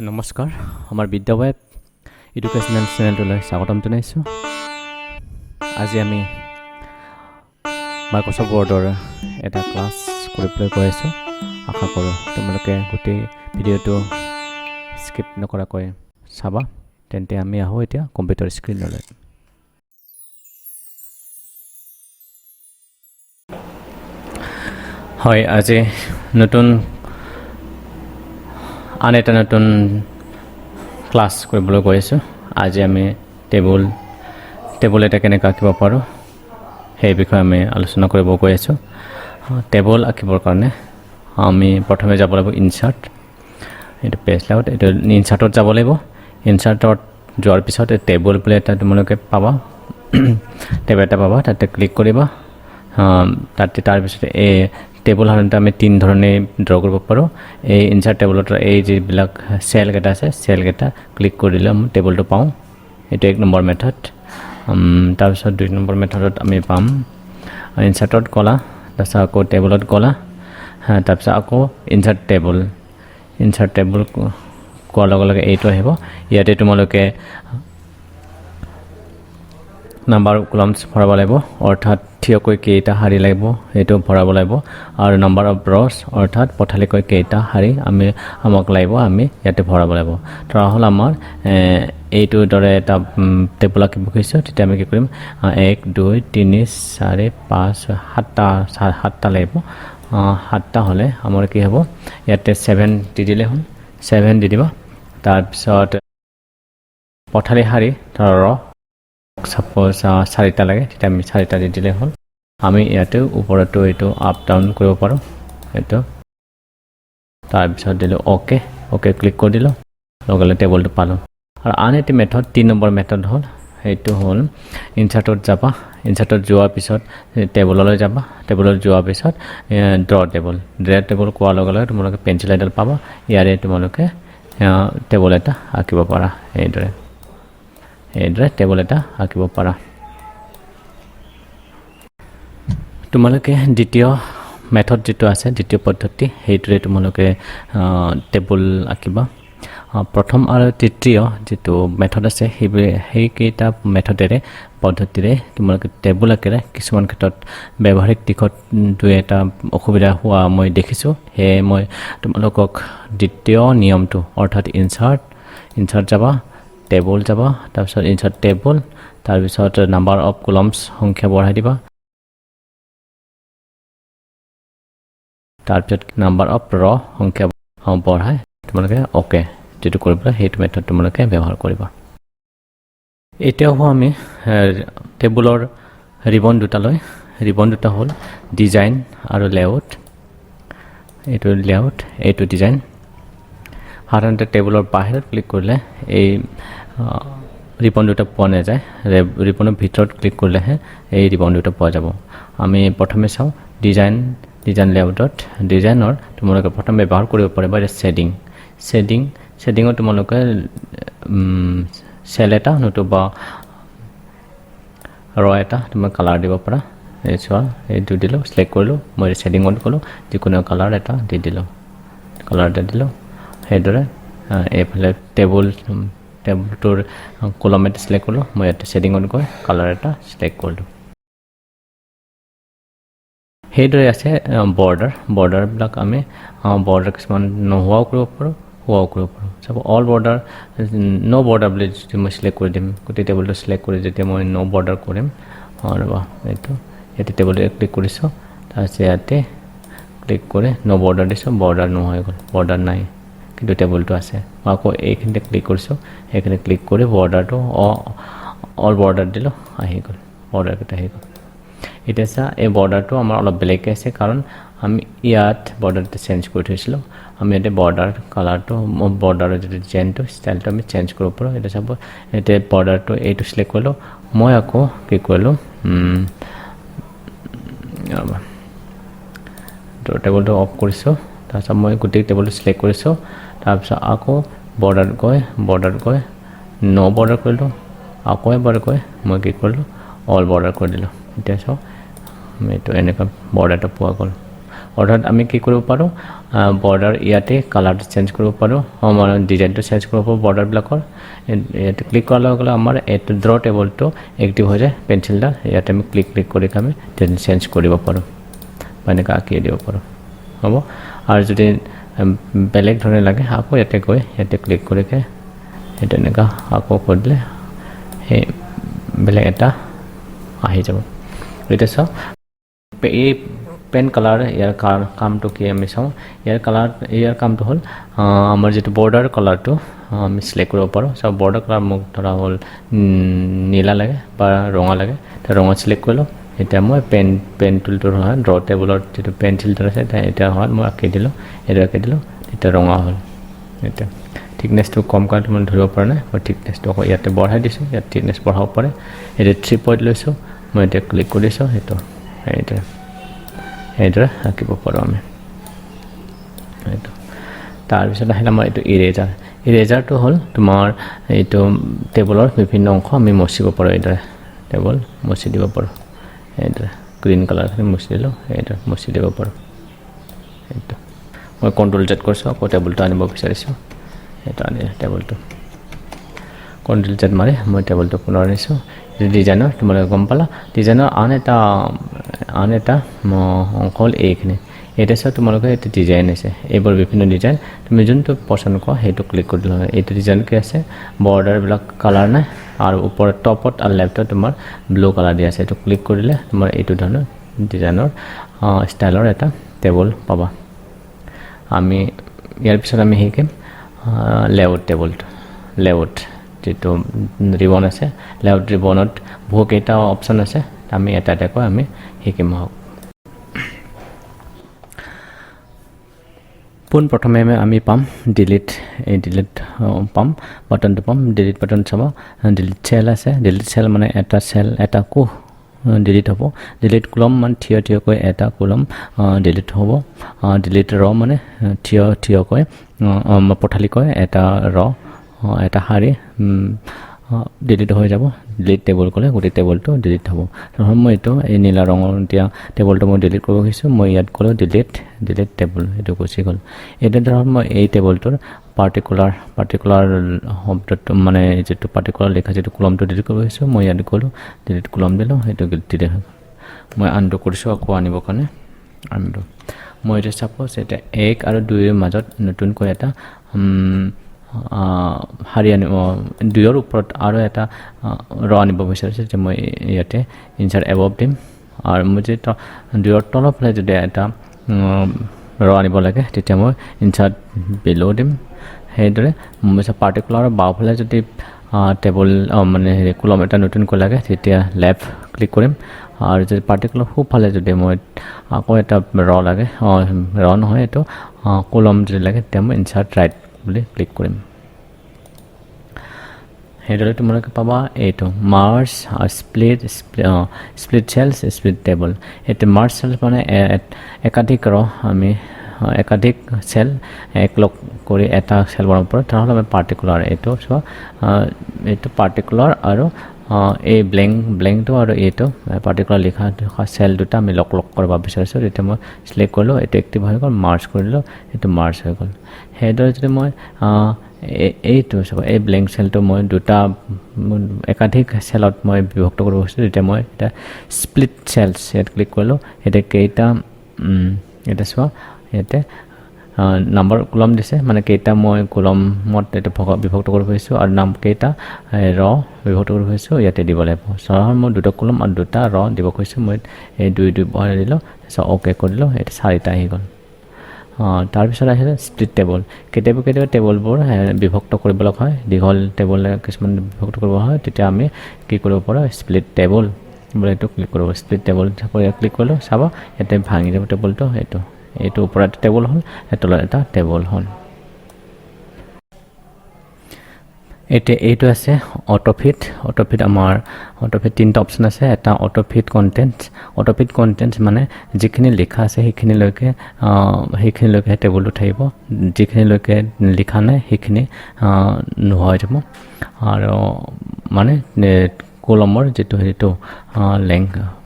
নমস্কাৰ আমাৰ বিদ্যাৱেব এডুকেশ্যনেল চেনেলটোলৈ স্বাগতম জনাইছোঁ। আজি আমি মাইক্ৰ'ছফ্ট ৱৰ্ডৰ এটা ক্লাছ কৰিবলৈ গৈ আছোঁ। আশা কৰোঁ তোমালোকে গোটেই ভিডিঅ'টো স্কিপ নকৰাকৈ চাবা। তেন্তে আমি আহোঁ এতিয়া কম্পিউটাৰ স্ক্ৰীনলৈ। হয়, আজি আন এটা নতুন ক্লাছ কৰিবলৈ গৈ আছোঁ। আজি আমি টেবুল এটা কেনেকৈ আঁকিব পাৰোঁ সেই বিষয়ে আমি আলোচনা কৰিব গৈ আছোঁ। টেবুল আঁকিবৰ কাৰণে আমি প্ৰথমে যাব লাগিব ইনচাৰ্ট, এইটো পেজ লেআউট, এইটো ইনচাৰ্টত যাব লাগিব। ইনচাৰ্টত যোৱাৰ পিছত টেবুল বুলি এটা তোমালোকে পাবা, টেব এটা পাবা, তাতে ক্লিক কৰিবা। তাৰপিছত এই টেবুল সাধাৰণতে আমি তিনি ধৰণে ড্ৰ কৰিব পাৰোঁ। এই ইনচাৰ্ট টেবুলত এই যিবিলাক চেলকেইটা আছে, চেলকেইটা ক্লিক কৰি দিলে আমি টেবুলটো পাওঁ। এইটো 1 নম্বৰ মেথড। তাৰপিছত 2 নম্বৰ মেথডত আমি পাম ইনচাৰ্টত গ'লা, তাৰপিছত আকৌ টেবুলত গ'লা, তাৰপিছত আকৌ ইনচাৰ্ট টেবুল কোৱাৰ লগে লগে এইটো আহিব। ইয়াতে তোমালোকে নাম্বাৰ কলমছ ভৰাব লাগিব, অৰ্থাৎ থিয়কৈ কেইটা শাৰী লাগিব সেইটো ভৰাব লাগিব, আৰু নাম্বাৰ অফ ৰছ অৰ্থাৎ পথালিকৈ কেইটা শাৰী আমাক লাগিব আমি ইয়াতে ভৰাব লাগিব। ধৰা হ'ল আমাৰ এইটোৰ দৰে এটা টেবুল আঁকিব খুজিছোঁ, তেতিয়া আমি কি কৰিম 1 2 3 4 5 7টা লাগিব। 7টা হ'লে আমাৰ কি হ'ব, ইয়াতে 7 দি দিলে হ'ল, 7 দি দিবা। তাৰপিছত পথালি শাৰী ধৰ সাপোজ 4টা লাগে, তেতিয়া আমি 4টা দি দিলে হ'ল। আমি ইয়াতে ওপৰতো এইটো আপ ডাউন কৰিব পাৰোঁ এইটো। তাৰপিছত দিলোঁ অ'কে ক্লিক কৰি দিলোঁ, লগে লগে টেবুলটো পালোঁ। আৰু আন এটি মেথড 3 নম্বৰ মেথড হ'ল, সেইটো হ'ল ইনচাৰ্টত যাবা, ইনচাৰ্টত যোৱাৰ পিছত টেবুললৈ যাবা, টেবুলত যোৱাৰ পিছত ড্ৰ টেবুল কোৱাৰ লগে লগে তোমালোকে পেঞ্চিল এডাল পাবা। ইয়াৰে তোমালোকে টেবুল এটা আঁকিব পাৰা, এইদৰে টেবুল এটা আঁকিব পাৰা। তোমালোকে দ্বিতীয় মেথড যিটো আছে, দ্বিতীয় পদ্ধতি, সেইটোৰে তোমালোকে টেবুল আঁকিবা। প্ৰথম আৰু তৃতীয় যিটো মেথড আছে সেইকেইটা পদ্ধতিৰে তোমালোকে টেবুল আঁকিলে কিছুমান ক্ষেত্ৰত ব্যৱহাৰিক দিশত 2-এটা অসুবিধা হোৱা মই দেখিছোঁ। সেয়ে মই তোমালোকক দ্বিতীয় নিয়মটো অৰ্থাৎ ইনচাৰ্ট যাবা, টেবুল যাবা, তাৰপিছত ইনচাৰ্ট টেবুল, তাৰপিছত নাম্বাৰ অফ কলমছ সংখ্যা বঢ়াই দিবা, তাৰপিছত নাম্বাৰ অফ ৰ সংখ্যা বঢ়াই তোমালোকে অ'কে যিটো কৰিবলৈ সেইটো মেথড তোমালোকে ব্যৱহাৰ কৰিবা। এতিয়াও আমি টেবুলৰ ৰিবন দুটা হ'ল ডিজাইন আৰু লেআউট। এইটো ডিজাইন। সাধাৰণতে টেবুলৰ বাহিৰত ক্লিক কৰিলে এই ৰিবন দুটা পোৱা নাযায়, ৰিবনৰ ভিতৰত ক্লিক কৰিলেহে এই ৰিবন দুটা পোৱা যাব। আমি প্ৰথমে চাওঁ ডিজাইন লেআউটত। ডিজাইনৰ তোমালোকে প্ৰথমে ব্যৱহাৰ কৰিব পাৰিবা শ্বেডিঙত তোমালোকে চেল এটা নতুবা এটা তোমাক কালাৰ দিব পাৰা। এই চোৱা, এইটো দিলোঁ, চিলেক্ট কৰিলোঁ, মই শ্বেডিঙত গ'লোঁ, যিকোনো কালাৰ এটা দি দিলোঁ, সেইদৰে এইফালে টেবুলটোৰ কলম এটা চিলেক্ট কৰিলোঁ, মই ইয়াতে শ্বেডিঙত গৈ কালাৰ এটা চিলেক্ট কৰিলোঁ। সেইদৰে আছে বৰ্ডাৰবিলাক। আমি বৰ্ডাৰ কিছুমান নোহোৱাও কৰিব পাৰোঁ, হোৱাও কৰিব পাৰোঁ। চাব অল বৰ্ডাৰ, ন' বৰ্ডাৰ বুলি যদি মই চিলেক্ট কৰি দিম, গোটেই টেবুলটো চিলেক্ট কৰি যেতিয়া মই ন' বৰ্ডাৰ কৰিম, ইয়াতে টেবুলটো ক্লিক কৰিছোঁ, তাৰপিছত ইয়াতে ক্লিক কৰি ন' বৰ্ডাৰ দিছোঁ, বৰ্ডাৰ নোহোৱা হৈ গ'ল, বৰ্ডাৰ নাই, কিন্তু টেবুলটো আছে। মই আকৌ এইখিনিতে ক্লিক কৰিছোঁ, এইখিনি ক্লিক কৰি বৰ্ডাৰটো অল বৰ্ডাৰ দিলোঁ, বৰ্ডাৰকেইটা আহি গ'ল। এতিয়া চা, এই বৰ্ডাৰটো আমাৰ অলপ বেলেগকৈ আছে, কাৰণ আমি ইয়াত বৰ্ডাৰটো চেঞ্জ কৰি থৈছিলোঁ। আমি ইয়াতে বৰ্ডাৰ কালাৰটো, বৰ্ডাৰৰ যিটো ডিজাইনটো, ষ্টাইলটো আমি চেঞ্জ কৰিব পাৰোঁ। এতিয়া চাব, এতিয়া বৰ্ডাৰটো এইটো চিলেক্ট কৰিলোঁ, মই আকৌ কি কৰিলোঁ, টেবুলটো অফ কৰিছোঁ, তাৰপিছত মই গোটেই টেবুলটো চিলেক্ট কৰিছোঁ, তাৰপিছত আকৌ বৰ্ডাৰত গৈ ন' বৰ্ডাৰ কৰিলোঁ, আকৌ এবাৰ গৈ মই কি কৰিলোঁ, অল বৰ্ডাৰ কৰি দিলোঁ। এতিয়া চাওঁ, এইটো এনেকুৱা বৰ্ডাৰটো পোৱা গ'ল। অৰ্থাৎ আমি কি কৰিব পাৰোঁ বৰ্ডাৰ ইয়াতে কালাৰটো চেঞ্জ কৰিব পাৰোঁ মানে ডিজাইনটো চেঞ্জ কৰিব পাৰোঁ বৰ্ডাৰবিলাকৰ ইয়াতে ক্লিক কৰাৰ লগে লগে আমাৰ এইটো ড্ৰ টেবলটো এক্টিভ হৈ যায় পেঞ্চিলডাল ইয়াতে আমি ক্লিক কৰি আমি চেঞ্জ কৰিব পাৰোঁ বা এনেকৈ আঁকি দিব পাৰোঁ হ'ব আৰু যদি বেলেগ ধৰণে লাগে আকৌ ইয়াতে গৈ ইয়াতে ক্লিক কৰি সেইটো এনেকুৱা আকৌ কৰি দিলে সেই বেলেগ এটা আহি যাব এতিয়া চাওঁ এই পেন কালাৰ ইয়াৰ কামটো কি আমি চাওঁ ইয়াৰ কামটো হ'ল আমাৰ যিটো বৰ্ডাৰ কালাৰটো আমি চিলেক্ট কৰিব পাৰোঁ চাওঁ বৰ্ডাৰ কালাৰ মোক ধৰা হ'ল নীলা লাগে বা ৰঙা লাগে তাৰ ৰঙা চিলেক্ট কৰিলোঁ এতিয়া মই পেন টুলটোৰ হয় ড্ৰ টেবুলৰ যিটো পেঞ্চিলটো আছে এতিয়া হয় মই আঁকি দিলোঁ এইটো আঁকি দিলোঁ এতিয়া ৰঙা হ'ল এতিয়া থিকনেছটো কম কৰাটো মই ধৰিব পৰা নাই মই থিকনেছটো আকৌ ইয়াতে বঢ়াই দিছোঁ ইয়াত থিকনেছ বঢ়াব পাৰে এতিয়া 3 পইণ্ট লৈছোঁ মই এতিয়া ক্লিক কৰিছোঁ সেইটো এইদৰে আঁকিব পাৰোঁ আমি এইটো তাৰপিছত আহিলে আমাৰ এইটো ইৰেজাৰটো হ'ল তোমাৰ এইটো টেবুলৰ বিভিন্ন অংশ আমি মচিব পাৰোঁ এইদৰে টেবুল মচি দিব পাৰোঁ এইদৰে গ্ৰীণ কালাৰখিনি মচি দিলোঁ এইদৰে মচি দিব পাৰোঁ এইটো মই কণ্ট্ৰল জেড কৰিছোঁ আকৌ টেবুলটো আনিব বিচাৰিছোঁ এইটো আনি টেবুলটো কণ্ট্ৰল জেড মাৰি মই টেবুলটো পুনৰ আনিছোঁ ডিজাইনৰ তোমালোকে গম পালা ডিজাইনৰ আন এটা অংশ হ'ল এইখিনি এটা চাওঁ তোমালোকে এইটো ডিজাইন আছে এইবোৰ বিভিন্ন ডিজাইন তুমি যোনটো পচন্দ কৰা সেইটো ক্লিক কৰি দিলে হয় এইটো ডিজাইন কি আছে বৰ্ডাৰবিলাক কালাৰ নাই আৰু ওপৰত টপত আৰু লেফ্টত তোমাৰ ব্লু কালাৰ দিয়া আছে এইটো ক্লিক কৰিলে তোমাৰ এইটো ধৰণৰ ডিজাইনৰ ষ্টাইলৰ এটা টেবুল পাবা আমি ইয়াৰ পিছত আমি শিকিম লেআউট টেবুলটো লেআউট যেটো ৰিবন আছে লেআউট ৰিবনত বহুকেইটা অপশ্যন আছে আমি এটা এটাকৈ আমি শিকিম হওক পোনপ্ৰথমে আমি পাম ডিলিট পাম বাটনটো পাম ডিলিট বাটন চাব ডিলিট চেল আছে ডিলিট চেল মানে এটা চেল এটা কোষ ডিলিট হ'ব ডিলিট কলম মানে থিয়কৈ এটা কলম ডিলিট হ'ব ডিলিট ৰ মানে থিয়কৈ পঠালিকৈ এটা ৰ এটা শাৰী ডিলিট হৈ যাব ডিলিট টেবুল ক'লে গোটেই টেবুলটো ডিলিট হ'ব ধৰক মই এইটো এই নীলা ৰঙৰ এতিয়া টেবুলটো মই ডিলিট কৰিব খুজিছোঁ মই ইয়াত ক'লোঁ ডিলিট টেবুল এইটো গুচি গ'ল এতিয়া ধৰক মই এই টেবুলটোৰ পাৰ্টিকুলাৰ শব্দটো মানে যিটো পাৰ্টিকুলাৰ লিখা যিটো কলমটো ডিলিট কৰিব খুজিছোঁ মই ইয়াত ক'লোঁ ডিলিট কলম দিলোঁ সেইটো ডিলিট হৈ গ'ল মই আনডু কৰিছোঁ আকৌ আনিবৰ কাৰণে আনডু মই এতিয়া চাপ'জ এতিয়া 1 আৰু 2ৰ মাজত নতুনকৈ এটা শাৰী আনিব 2ৰ ওপৰত আৰু এটা ৰ আনিব বিচাৰিছোঁ যে মই ইয়াতে ইনচাৰ্ট এবভ দিম আৰু মই যদি 2ৰ তলফালে যদি এটা ৰ আনিব লাগে তেতিয়া মই ইনচাৰ্ট বিল' দিম সেইদৰে মই পাৰ্টিকুলাৰ বাওঁফালে যদি টেবুল মানে হেৰি কলম এটা নতুনকৈ লাগে তেতিয়া লেফ্ট ক্লিক কৰিম আৰু যদি পাৰ্টিকুলাৰ সোঁফালে যদি মই আকৌ এটা ৰ লাগে ৰ নহয় এইটো কলম যদি লাগে তেতিয়া মই ইনচাৰ্ট ৰাইট বুলি ক্লিক কৰিম সেইদৰে তোমালোকে পাবা এইটো মাৰ্জ আৰু স্প্লিট চেলছ স্প্লিট টেবুল এইটো মাৰ্জ চেলছ মানে একাধিক ৰ আমি একাধিক চেল একলগ কৰি এটা চেল বনাব পাৰোঁ তেনেহ'লে আমি পাৰ্টিকুলাৰ এইটো চোৱা এইটো পাৰ্টিকুলাৰ আৰু এই ব্লেংকটো আৰু এইটো পাৰ্টিকুলাৰ লিখা চেল দুটা আমি লগ কৰিব বিচাৰিছোঁ তেতিয়া মই চিলেক্ট কৰিলোঁ এইটো এক্টিভ হৈ গ'ল মাৰ্জ কৰিলোঁ এইটো মাৰ্জ হৈ গ'ল সেইদৰে যদি মই এইটো চাব এই ব্লেংক চেলটো মই দুটা একাধিক চেলত মই বিভক্ত কৰিব খুজিছোঁ তেতিয়া মই এটা স্প্লিট চেলছ ইয়াত ক্লিক কৰিলোঁ এতিয়া কেইটা এতিয়া চোৱা ইয়াতে নাম্বাৰ কলম দিছে মানে কেইটা মই কলমত এইটো বিভক্ত কৰিব খুজিছোঁ আৰু নাম কেইটা ৰ বিভক্ত কৰিব খুজিছোঁ ইয়াতে দিব লাগিব চহৰ মই দুটা কলম আৰু দুটা ৰ দিব খুজিছোঁ মই এই 2 বহাই দিলোঁ তাৰপিছত অ'কে কৰিলোঁ এইটো 4টা আহি গ'ল তাৰপিছত আহিলে স্প্লিট টেবুল কেতিয়াবা টেবুলবোৰ বিভক্ত কৰিব লগা হয় দীঘল টেবুল কিছুমান বিভক্ত কৰিব হয় তেতিয়া আমি কি কৰিব পাৰোঁ স্প্লিট টেবুল বোলে এইটো ক্লিক কৰিব স্প্লিট টেবুল ক্লিক কৰিলোঁ চাব ইয়াতে ভাঙি যাব টেবুলটো এইটো ওপৰত এটা টেবুল হ'ল তলত এটা টেবুল হ'ল এতিয়া এইটো আছে অটোফিট আমাৰ অটোফিট 3টা অপশ্যন আছে এটা অটোফিট কণ্টেণ্টছ মানে যিখিনি লিখা আছে সেইখিনিলৈকে টেবুলটো থাকিব যিখিনিলৈকে লিখা নাই সেইখিনি নোহোৱা হৈ যাব আৰু মানে কলমৰ যিটো হেৰিটো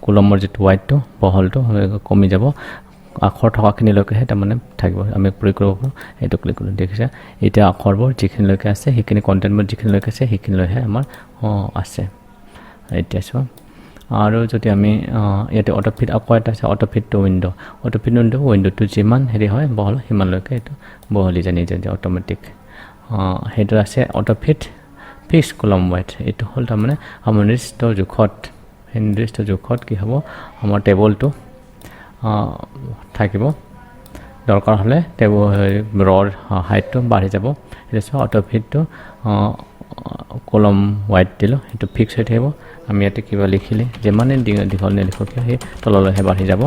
কলমৰ যিটো ৱাইডটো বহলটো কমি যাব আখৰ থকাখিনিলৈকেহে তাৰমানে থাকিব আমি প্ৰয়োগ কৰিব পাৰোঁ এইটো ক্লিক কৰোঁ দেখিছে এতিয়া আখৰবোৰ যিখিনিলৈকে আছে সেইখিনি কণ্টেণ্টবোৰ যিখিনিলৈকে আছে সেইখিনিলৈহে আমাৰ আছে এতিয়া চোৱা আৰু যদি আমি ইয়াতে অটোফিট আকৌ এটা আছে অটোফিট টু উইণ্ডোটো যিমান হেৰি হয় বহল সিমানলৈকে এইটো বহলি যায় নিজে অট'মেটিক সেইটো আছে অটোফিট ফিক্স কলম ৱাইড এইটো হ'ল তাৰমানে আমাৰ নিৰ্দিষ্ট জোখত কি হ'ব আমাৰ টেবুলটো থাকিব দৰকাৰ হ'লে ৰৰ হাইটটো বাঢ়ি যাব সেইটো অটোফিটটো কলম ৱাইড দিলোঁ সেইটো ফিক্স হৈ থাকিব আমি ইয়াতে কিবা লিখিলে যিমানে দীঘল নিলিখোঁ কিয় সেই তললৈহে বাঢ়ি যাব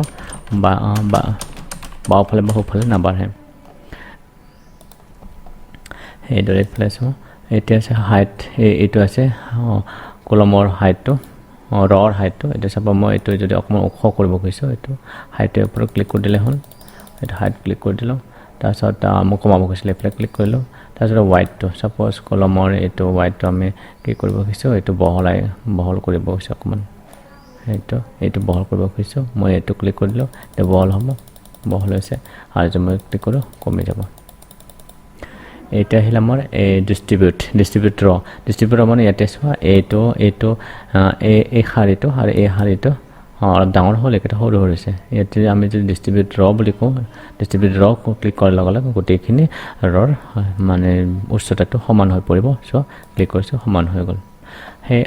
বাওঁফালে বা সোঁফালে নাবাঢ়ে সেইদৰে এইফালে চাওঁ এতিয়া আছে হাইট এইটো আছে কলমৰ হাইটটো ৰৰ হাইটটো এতিয়া চাব মই এইটো যদি অকণমান ওখ কৰিব খুজিছোঁ এইটো হাইটৰ ওপৰত ক্লিক কৰি দিলে হ'ল এইটো হাইট ক্লিক কৰি দিলোঁ তাৰপিছত মোক কমাব খুজিছিলে এইফালে ক্লিক কৰিলোঁ তাৰপিছত ৱাইডটো ছাপ'জ কলমৰ এইটো ৱাইডটো আমি কি কৰিব খুজিছোঁ এইটো বহল কৰিব খুজিছোঁ অকণমান এইটো বহল কৰিব খুজিছোঁ মই এইটো ক্লিক কৰি দিলোঁ এইটো বহল হৈছে আৰু যদি মই ক্লিক কৰোঁ কমি যাব এতিয়া আহিলে আমাৰ এই ডিষ্ট্ৰিবিউট মানে ইয়াতে চোৱা এইটো এই শাৰীটো আৰু এই শাৰীটো অলপ ডাঙৰ হ'ল এইকেইটা সৰু হৈছে ইয়াতে আমি যদি ডিষ্ট্ৰিবিউট বুলি কওঁ ডিষ্ট্ৰিবিউট ক্লিক কৰাৰ লগে লগে গোটেইখিনি ৰৰ মানে উচ্চতাটো সমান হৈ পৰিব চ' ক্লিক কৰিছোঁ সমান হৈ গ'ল সেই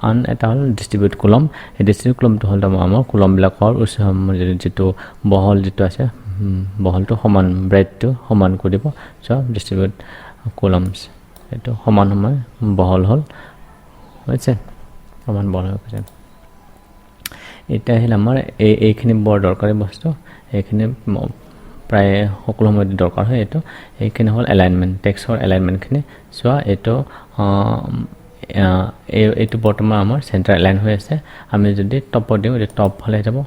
আন এটা হ'ল ডিষ্ট্ৰিবিউট কলম এই ডিষ্ট্ৰিবিউট কলমটো হ'ল আমাৰ কলমবিলাকৰ যিটো বহল যিটো আছে বহলটো সমান ব্ৰেডটো সমান কৰি দিব চ' ডিষ্ট্ৰিবিউট কলমছ এইটো সমান বহল হ'ল হৈছে সমান বহল হৈ গৈছে এতিয়া আহিলে আমাৰ এইখিনি বৰ দৰকাৰী বস্তু এইখিনি প্ৰায় সকলো সময়তে দৰকাৰ হয় এইখিনি হ'ল এলাইনমেণ্ট টেক্সটৰ এলাইনমেণ্টখিনি চোৱা এইটো বৰ্তমান আমাৰ চেণ্টাৰ এলাইন হৈ আছে আমি যদি টপত দিওঁ এইটো টপ ফালে যাব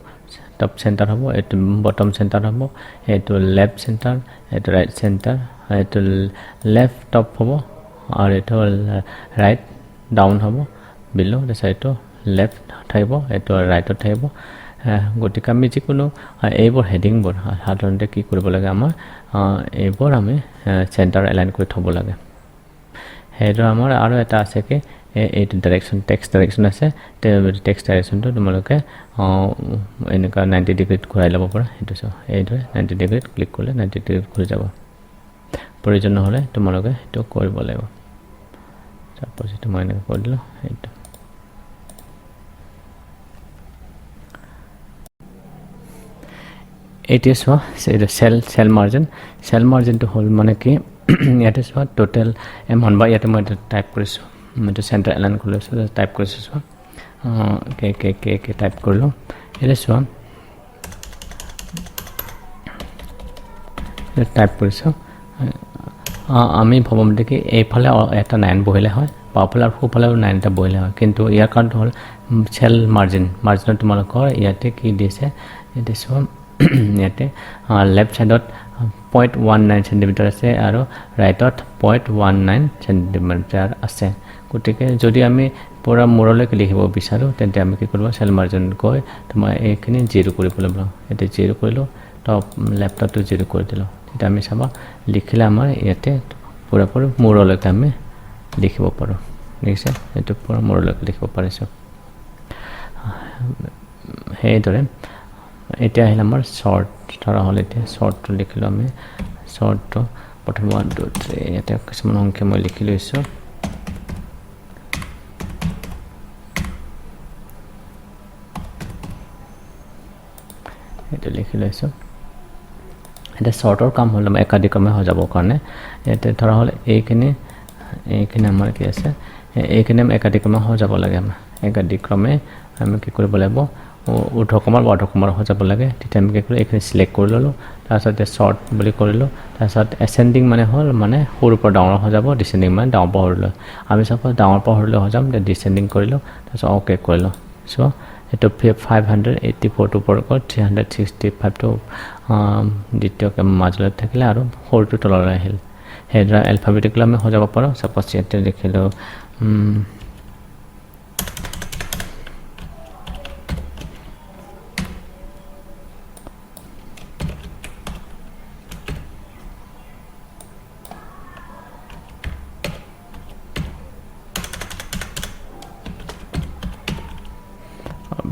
টপ চেণ্টাৰ হ'ব এইটো বটম চেণ্টাৰ হ'ব এইটো লেফ্ট চেণ্টাৰ এইটো ৰাইট চেণ্টাৰ এইটো লেফ্ট টপ হ'ব আৰু এইটো ৰাইট ডাউন হ'ব বিলো তাৰপিছত এইটো লেফ্ট থাকিব এইটো ৰাইটত থাকিব গতিকে আমি যিকোনো এইবোৰ হেডিংবোৰ সাধাৰণতে কি কৰিব লাগে আমাৰ এইবোৰ আমি চেণ্টাৰ এলাইন কৰি থ'ব লাগে সেইটো আমাৰ আৰু এটা আছে কি এইটো টেক্সট ডাইৰেকশ্যন আছে টেক্সট ডাইৰেকশ্যনটো তোমালোকে এনেকুৱা 90 ডিগ্ৰীত ঘূৰাই ল'ব পাৰা সেইটো চাওঁ এইদৰে 90 ডিগ্ৰীত ক্লিক কৰিলে 90 ডিগ্ৰীত ঘূৰি যাব প্ৰয়োজন নহ'লে তোমালোকে সেইটো কৰিব লাগিব চাপ'জ এইটো মই এনেকৈ কৰি দিলোঁ এইটো এতিয়া চোৱা এইটো চেল মাৰ্জিনটো হ'ল মানে কি ইয়াতে চোৱা টোটেল এমাউণ্ট বা ইয়াতে মই এইটো টাইপ কৰিছোঁ এইটো চেণ্টাৰ এলাইন কৰি লৈছোঁ টাইপ কৰিছোঁ চোৱা কে টাইপ কৰিলোঁ এতিয়া চোৱা টাইপ কৰিছোঁ আমি ভাবোঁ দেখি এইফালে এটা 9 বহিলে হয় বাওঁফালে আৰু সোঁফালে 9 এটা বহিলে হয় কিন্তু ইয়াৰ কাৰণটো হ'ল চেল মাৰ্জিনত তোমালোকৰ ইয়াতে কি দিছে ইয়াতে চোৱা ইয়াতে লেফ্ট ছাইডত 0.19 চেণ্টিমিটাৰ আছে আৰু ৰাইটত 0.19 চেণ্টিমিটাৰ আছে গতিকে যদি আমি পূৰা মূৰলৈকে লিখিব বিচাৰোঁ তেন্তে আমি কি কৰিব চেল মাৰ্জিন গৈ তোমাৰ এইখিনি 0 কৰিব লাগিব এতিয়া 0 কৰিলোঁ টপ লেফ্টতো 0 কৰি দিলোঁ তেতিয়া আমি চাবা লিখিলে আমাৰ ইয়াতে পূৰাপূৰি মূৰলৈকে আমি লিখিব পাৰোঁ দেখিছে এইটো পূৰা মূৰলৈকে লিখিব পাৰিছোঁ সেইদৰে এতিয়া আহিলে আমাৰ শ্বৰ্ট ধৰা হ'ল এতিয়া শ্বৰ্টটো লিখিলোঁ আমি শ্বৰ্টটো প্ৰথম 1 2 3 ইয়াতে কিছুমান সংখ্যা মই লিখি লৈছোঁ এইটো লিখি লৈছোঁ এতিয়া শ্বৰ্টৰ কাম হ'ল আমাৰ একাধিক্ৰমে সজাবৰ কাৰণে ইয়াতে ধৰা হ'ল এইখিনি আমাৰ কি আছে এইখিনি আমি একাধিক্ৰমে সজাব লাগে আমাৰ একাধিক্ৰমে আমি কি কৰিব লাগিব ঊৰ্ধ্বকমাৰ বা অৰ্ধকমাৰ সজাব লাগে তেতিয়া আমি কি কৰিলোঁ এইখিনি চিলেক্ট কৰি ল'লোঁ তাৰপিছত শ্বৰ্ট বুলি কৰিলোঁ তাৰপিছত এচেণ্ডিং মানে হ'ল মানে সৰুৰ পৰা ডাঙৰ সজাব ডিচেণ্ডিং মানে ডাঙৰ পৰা সৰুলৈ আমি চাপ'জ ডাঙৰ পৰা সৰুলৈ সজাম তেতিয়া ডিচেণ্ডিং কৰিলোঁ তাৰপিছত অ'কে কৰিলোঁ চ' এইটো 584টোৰ ওপৰত 365টো দ্বিতীয়কৈ মাজলৈ থাকিলে আৰু সৰুটো তললৈ আহিল সেইদৰে এলফাবেটিকেলি আমি সজাব পাৰোঁ চাপ'জ ইয়াতে লিখিলোঁ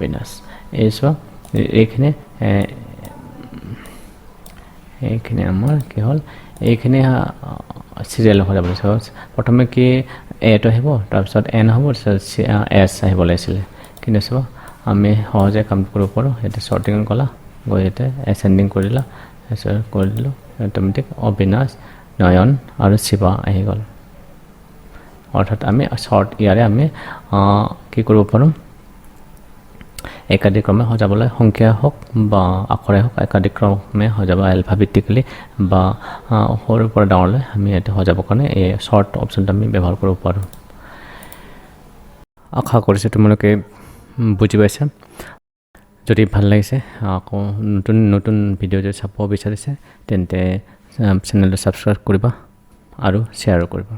অবিনাশ এই চোৱা এইখিনি আমাৰ কি হ'ল এইখিনি চিৰিয়েল হৈ যাব লাগিছিল প্ৰথমে কি এটো আহিব তাৰপিছত এন হ'ব এছ আহিব লাগিছিলে কিন্তু চোৱা আমি সহজে কাম কৰিব পাৰোঁ এটা শ্বৰ্টিং কলা গৈ এটা এছেণ্ডিং কৰিলা এছৰ কৰি দিলোঁ অট'মেটিক অবিনাশ নয়ন আৰু শিৱা আহি গ'ল অৰ্থাৎ আমি শ্বৰ্ট ইয়াৰে আমি কি কৰিব পাৰোঁ একাধিক্ৰমে সজাবলৈ সংখ্যা হওক বা আখৰে হওক একাধিক্ৰমে সজাব এলফাবেটিকেলি বা সৰুৰ পৰা ডাঙৰলৈ আমি ইয়াতে সজাবৰ কাৰণে এই শ্বৰ্ট অপশ্যনটো আমি ব্যৱহাৰ কৰিব পাৰোঁ আশা কৰিছোঁ তোমালোকে বুজি পাইছা যদি ভাল লাগিছে আকৌ নতুন ভিডিঅ' যদি চাব বিচাৰিছে তেন্তে চেনেলটো ছাবস্ক্ৰাইব কৰিবা আৰু শ্বেয়াৰো কৰিবা